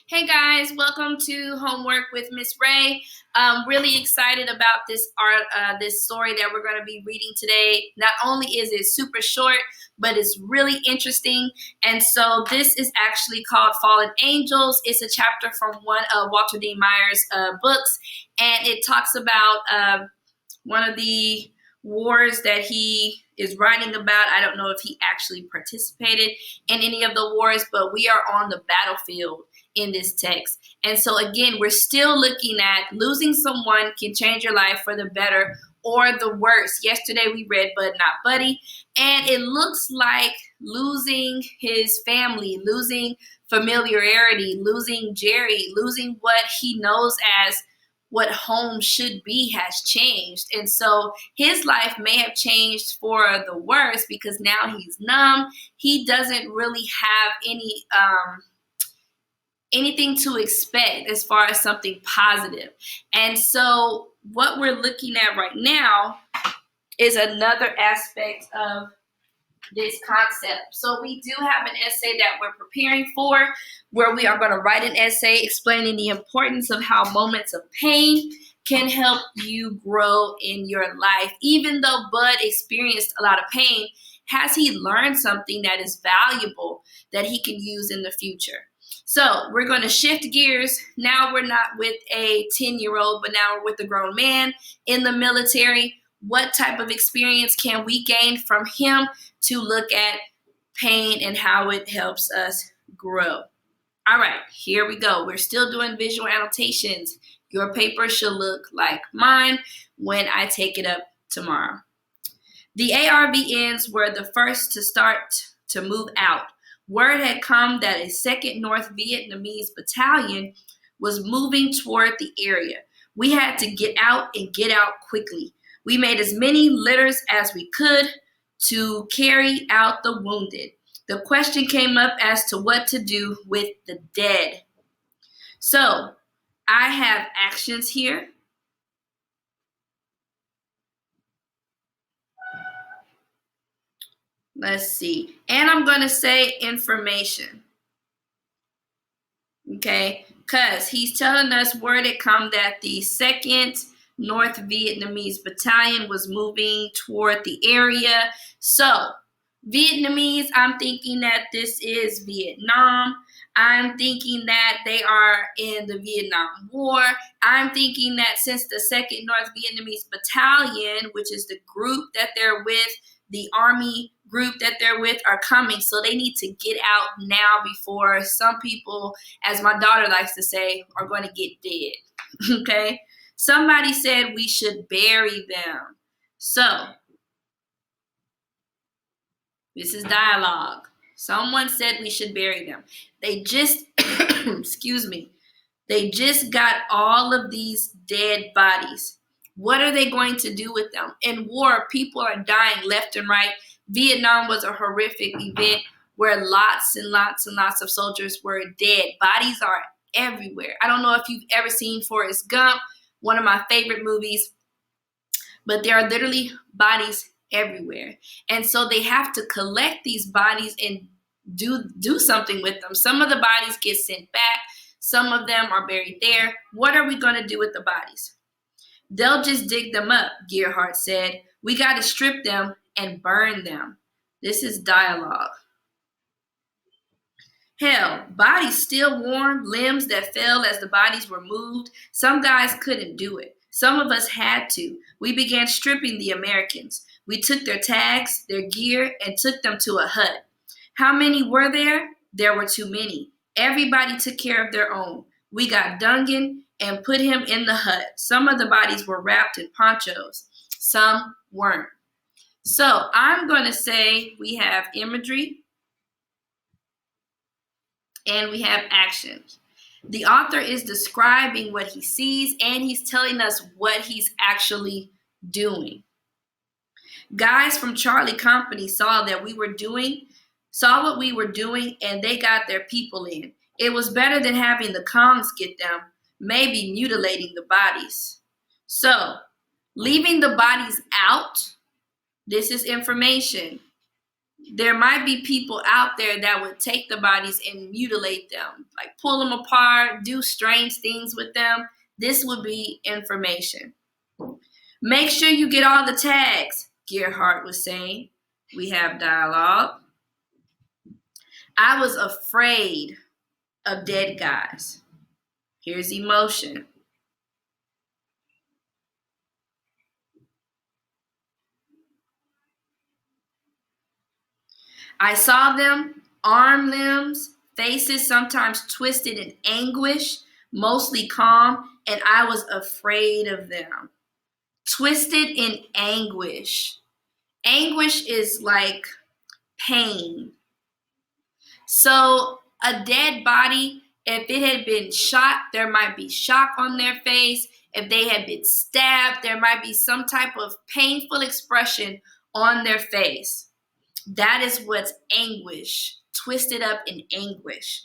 Hey guys, welcome to Homework with Miss Ray. Really excited about this this story that we're going to be reading today. Not only is it super short, but it's really interesting. And so this is actually called Fallen Angels. It's a chapter from one of Walter D. Meyer's books, and it talks about one of the wars that he is writing about. I don't know if he actually participated in any of the wars, but we are on the battlefield in this text. And so again, we're still looking at losing someone can change your life for the better or the worse. Yesterday we read Bud Not Buddy, and it looks like losing his family, losing familiarity, losing Jerry, losing what he knows as what home should be has changed. And so his life may have changed for the worse because now he's numb. He doesn't really have anything to expect as far as something positive. And so what we're looking at right now is another aspect of this concept. So we do have an essay that we're preparing for, where we are going to write an essay explaining the importance of how moments of pain can help you grow in your life. Even though Bud experienced a lot of pain, has he learned something that is valuable that he can use in the future? So we're going to shift gears. Now we're not with a 10-year-old, but now we're with a grown man in the military. What type of experience can we gain from him to look at pain and how it helps us grow? All right, here we go. We're still doing visual annotations. Your paper should look like mine when I take it up tomorrow. The ARVNs were the first to start to move out. Word had come that a 2nd North Vietnamese battalion was moving toward the area. We had to get out and get out quickly. We made as many litters as we could to carry out the wounded. The question came up as to what to do with the dead. So I have actions here. Let's see. And I'm going to say information. Okay, because he's telling us word had come that the 2nd North Vietnamese Battalion was moving toward the area. So, Vietnamese, I'm thinking that this is Vietnam. I'm thinking that they are in the Vietnam War. I'm thinking that since the 2nd North Vietnamese Battalion, which is the group that they're with, the Army group that they're with, are coming. So they need to get out now before some people, as my daughter likes to say, are going to get dead. Okay? Somebody said we should bury them. So, this is dialogue. Someone said we should bury them. They just, excuse me, they just got all of these dead bodies. What are they going to do with them? In war, people are dying left and right. Vietnam was a horrific event where lots and lots and lots of soldiers were dead. Bodies are everywhere. I don't know if you've ever seen Forrest Gump, one of my favorite movies, but there are literally bodies everywhere. And so they have to collect these bodies and do something with them. Some of the bodies get sent back. Some of them are buried there. What are we going to do with the bodies? They'll just dig them up, Gearhart said. We got to strip them and burn them. This is dialogue. Hell, bodies still warm, limbs that fell as the bodies were moved. Some guys couldn't do it. Some of us had to. We began stripping the Americans. We took their tags, their gear, and took them to a hut. How many were there? There were too many. Everybody took care of their own. We got Dungan and put him in the hut. Some of the bodies were wrapped in ponchos. Some weren't. So I'm going to say we have imagery and we have actions. The author is describing what he sees and he's telling us what he's actually doing. Guys from Charlie Company saw what we were doing, and they got their people in. It was better than having the Kongs get them, maybe mutilating the bodies. So, leaving the bodies out, this is information. there might be people out there that would take the bodies and mutilate them, like pull them apart, do strange things with them. This would be information. Make sure you get all the tags, Gerhardt was saying. We have dialogue. I was afraid of dead guys. Here's emotion. I saw them, arm limbs, faces sometimes twisted in anguish, mostly calm, and I was afraid of them. Twisted in anguish. Anguish is like pain. So a dead body, if it had been shot, there might be shock on their face. If they had been stabbed, there might be some type of painful expression on their face. That is what's anguish, twisted up in anguish.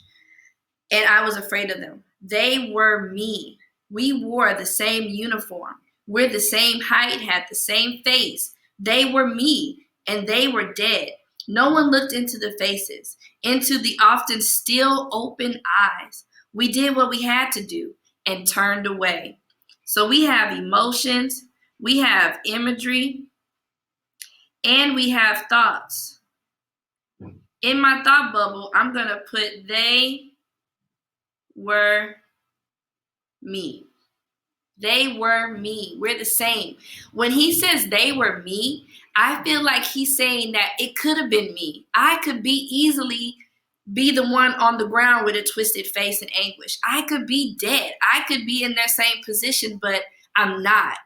And I was afraid of them. They were me. We wore the same uniform. We're the same height, had the same face. They were me, and they were dead. No one looked into the faces, into the often still open eyes. We did what we had to do and turned away. So we have emotions, we have imagery, and we have thoughts. In my thought bubble, I'm going to put they were me. They were me. We're the same. When he says they were me, I feel like he's saying that it could have been me. I could easily be the one on the ground with a twisted face and anguish. I could be dead. I could be in their same position, but I'm not.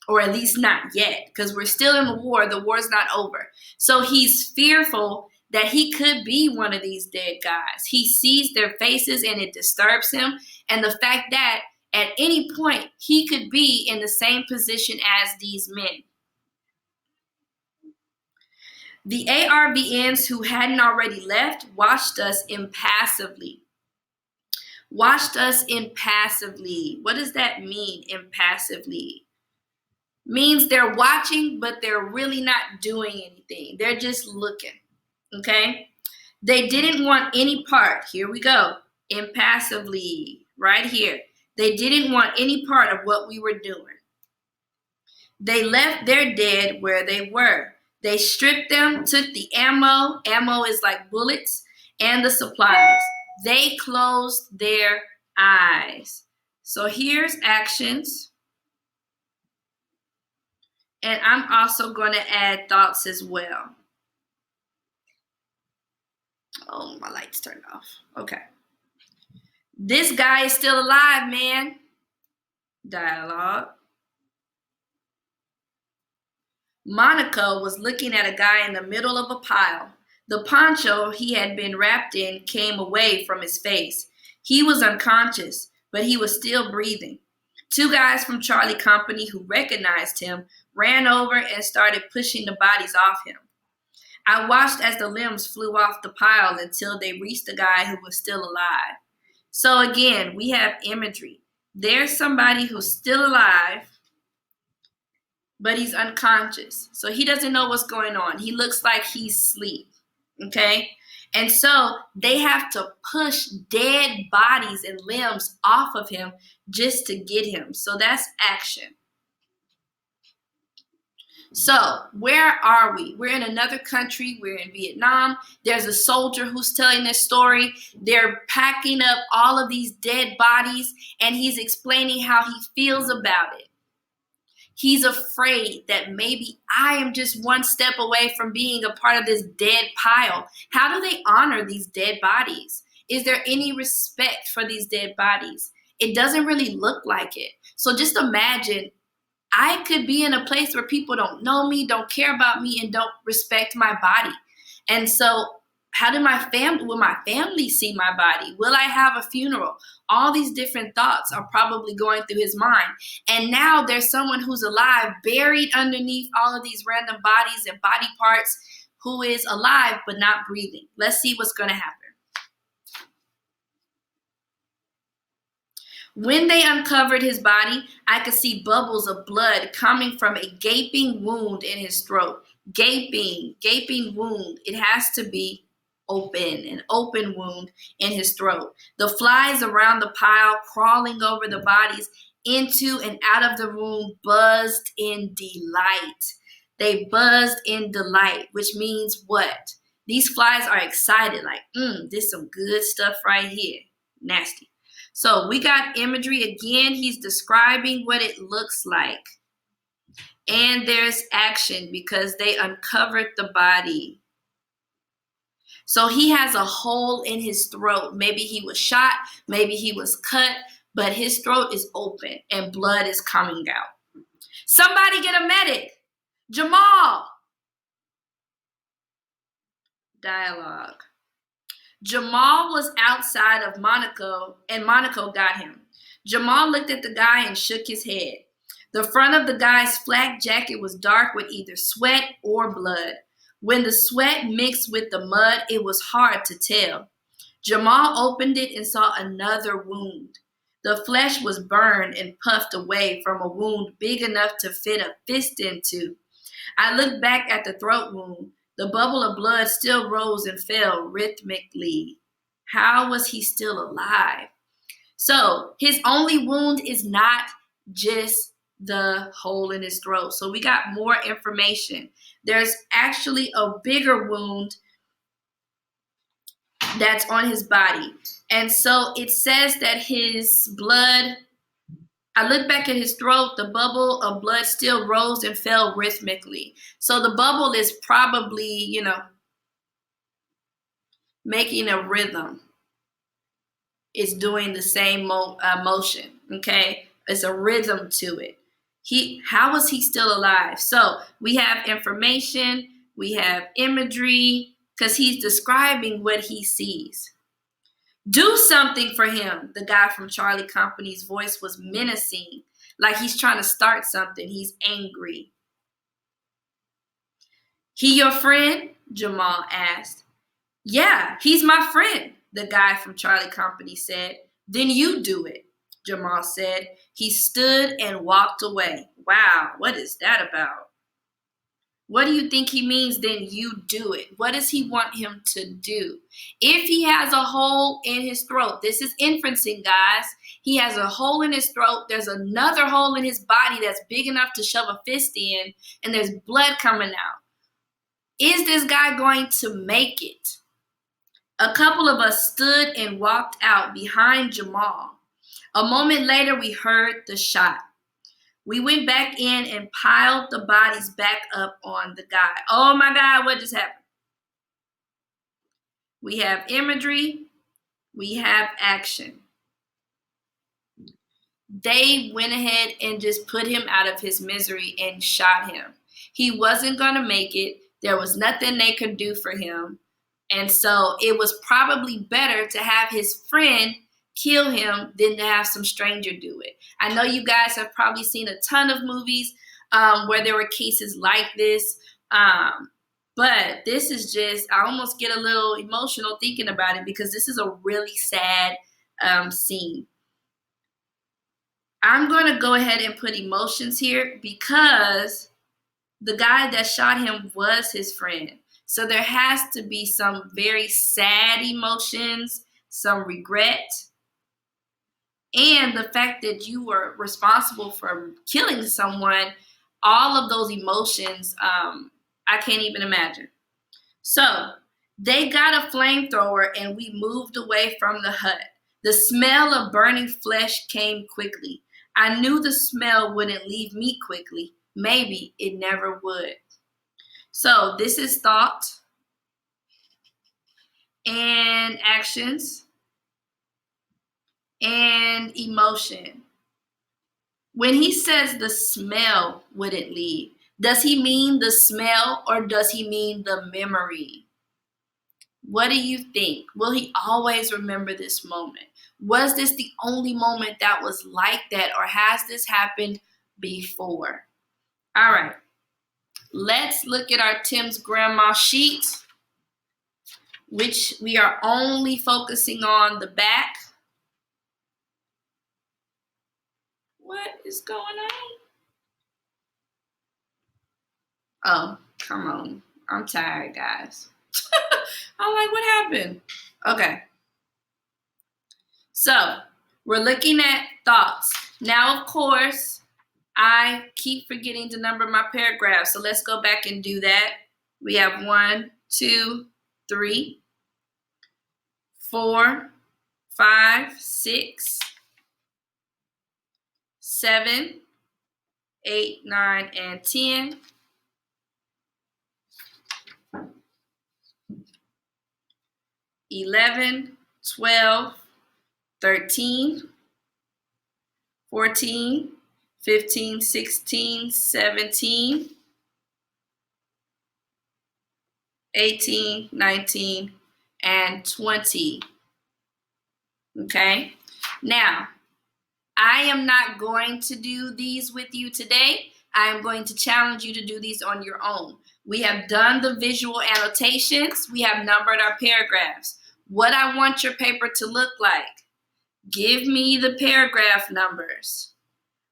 Or at least not yet, because we're still in the war. The war's not over. So he's fearful that he could be one of these dead guys. He sees their faces and it disturbs him. And the fact that at any point he could be in the same position as these men. The ARVNs who hadn't already left watched us impassively. Watched us impassively. What does that mean, impassively? Means they're watching, but they're really not doing anything. They're just looking, okay? They didn't want any part. Here we go. Impassively, right here. They didn't want any part of what we were doing. They left their dead where they were. They stripped them, took the ammo. Ammo is like bullets, and the supplies. They closed their eyes. So here's actions. And I'm also going to add thoughts as well. Oh, my lights turned off. Okay. This guy is still alive, man. Dialogue. Monica was looking at a guy in the middle of a pile. The poncho he had been wrapped in came away from his face. He was unconscious, but he was still breathing. Two guys from Charlie Company who recognized him ran over and started pushing the bodies off him. I watched as the limbs flew off the pile until they reached the guy who was still alive. So again, we have imagery. There's somebody who's still alive, but he's unconscious. So he doesn't know what's going on. He looks like he's asleep, okay? And so they have to push dead bodies and limbs off of him just to get him. So that's action. So where are we? We're in another country. We're in Vietnam. There's a soldier who's telling this story. They're packing up all of these dead bodies, and he's explaining how he feels about it. He's afraid that maybe I am just one step away from being a part of this dead pile. How do they honor these dead bodies? Is there any respect for these dead bodies? It doesn't really look like it. So just imagine I could be in a place where people don't know me, don't care about me, and don't respect my body. And so how will my family see my body? Will I have a funeral? All these different thoughts are probably going through his mind. And now there's someone who's alive, buried underneath all of these random bodies and body parts, who is alive but not breathing. Let's see what's going to happen. When they uncovered his body, I could see bubbles of blood coming from a gaping wound in his throat. Gaping wound. It has to be open, an open wound in his throat. The flies around the pile, crawling over the bodies into and out of the room, buzzed in delight. They buzzed in delight, which means what? These flies are excited, like, this is some good stuff right here. Nasty. So we got imagery again. He's describing what it looks like. And there's action because they uncovered the body. So he has a hole in his throat. Maybe he was shot, maybe he was cut, but his throat is open and blood is coming out. Somebody get a medic. Jamal. Dialogue. Jamal was outside of Monaco, and Monaco got him. Jamal looked at the guy and shook his head. The front of the guy's flak jacket was dark with either sweat or blood. When the sweat mixed with the mud, it was hard to tell. Jamal opened it and saw another wound. The flesh was burned and puffed away from a wound big enough to fit a fist into. I looked back at the throat wound. The bubble of blood still rose and fell rhythmically. How was he still alive? So his only wound is not just the hole in his throat. So we got more information. There's actually a bigger wound that's on his body. And so it says that his blood, I looked back at his throat, the bubble of blood still rose and fell rhythmically. So the bubble is probably, making a rhythm. It's doing the same motion, okay? It's a rhythm to it. How was he still alive? So we have information, we have imagery, because he's describing what he sees. Do something for him. The guy from Charlie Company's voice was menacing, like he's trying to start something. He's angry. He your friend? Jamal asked. Yeah, he's my friend, the guy from Charlie Company said. Then you do it, Jamal said. He stood and walked away. Wow, what is that about? What do you think he means, then you do it? What does he want him to do? If he has a hole in his throat, this is inferencing, guys. He has a hole in his throat. There's another hole in his body that's big enough to shove a fist in, and there's blood coming out. Is this guy going to make it? A couple of us stood and walked out behind Jamal. A moment later, we heard the shot. We went back in and piled the bodies back up on the guy. Oh my God, what just happened? We have imagery. We have action. They went ahead and just put him out of his misery and shot him. He wasn't going to make it. There was nothing they could do for him. And so it was probably better to have his friend kill him than to have some stranger do it. I know you guys have probably seen a ton of movies where there were cases like this. But this is just, I almost get a little emotional thinking about it because this is a really sad scene. I'm going to go ahead and put emotions here because the guy that shot him was his friend. So there has to be some very sad emotions, some regret, and the fact that you were responsible for killing someone. All of those emotions, I can't even imagine. So they got a flamethrower and we moved away from the hut. The smell of burning flesh came quickly. I knew the smell wouldn't leave me quickly. Maybe it never would. So this is thought and actions and emotion. When he says the smell wouldn't leave, does he mean the smell or does he mean the memory? What do you think? Will he always remember this moment? Was this the only moment that was like that, or has this happened before? All right. Let's look at our Tim's grandma sheet, which we are only focusing on the back. What is going on? Oh, Come on. I'm tired, guys. I'm like, what happened? Okay. So, we're looking at thoughts. Now, of course, I keep forgetting to number my paragraphs. So let's go back and do that. We have 1, 2, 3, 4, 5, 6, 7, 8, 9, and 10. 11, 12, 13, 14, 15, 16, 17, 18, 19, and 20. Okay? Now, I am not going to do these with you today. I am going to challenge you to do these on your own. We have done the visual annotations. We have numbered our paragraphs. What I want your paper to look like. Give me the paragraph numbers.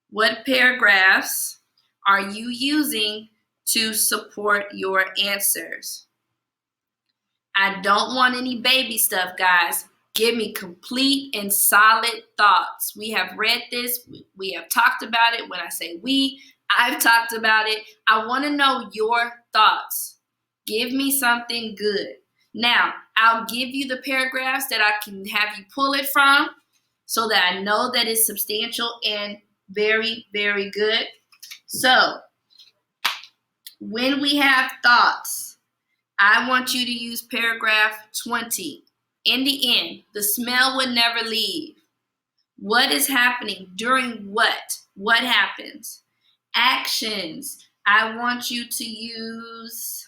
What paragraphs are you using to support your answers? I don't want any baby stuff, guys. Give me complete and solid thoughts. We have read this. We have talked about it. When I say we, I've talked about it. I want to know your thoughts. Give me something good. Now, I'll give you the paragraphs that I can have you pull it from so that I know that it's substantial and very, very good. So, when we have thoughts, I want you to use paragraph 20. In the end, the smell would never leave. What is happening during what? What happens? Actions. I want you to use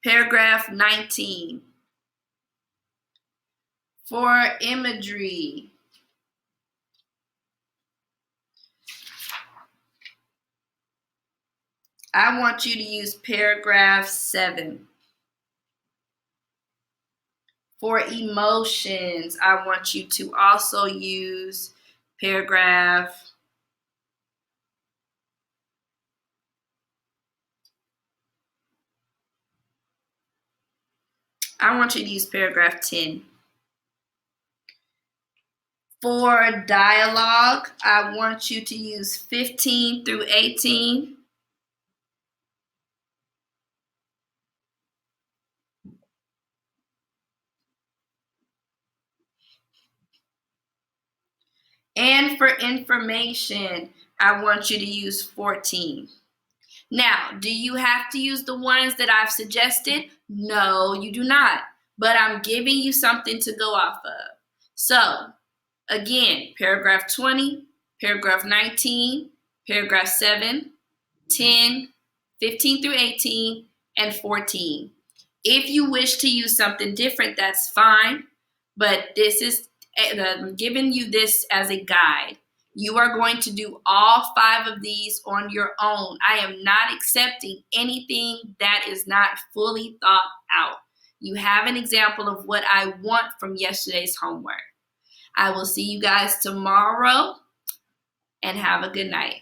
paragraph 19. For imagery, I want you to use paragraph 7. For emotions, I want you to also use paragraph 10. For dialogue, I want you to use 15 through 18. And for information, I want you to use 14. Now, do you have to use the ones that I've suggested? No, you do not. But I'm giving you something to go off of. So, again, paragraph 20, paragraph 19, paragraph 7, 10, 15 through 18, and 14. If you wish to use something different, that's fine. But this is I'm giving you this as a guide. You are going to do all 5 of these on your own. I am not accepting anything that is not fully thought out. You have an example of what I want from yesterday's homework. I will see you guys tomorrow, and have a good night.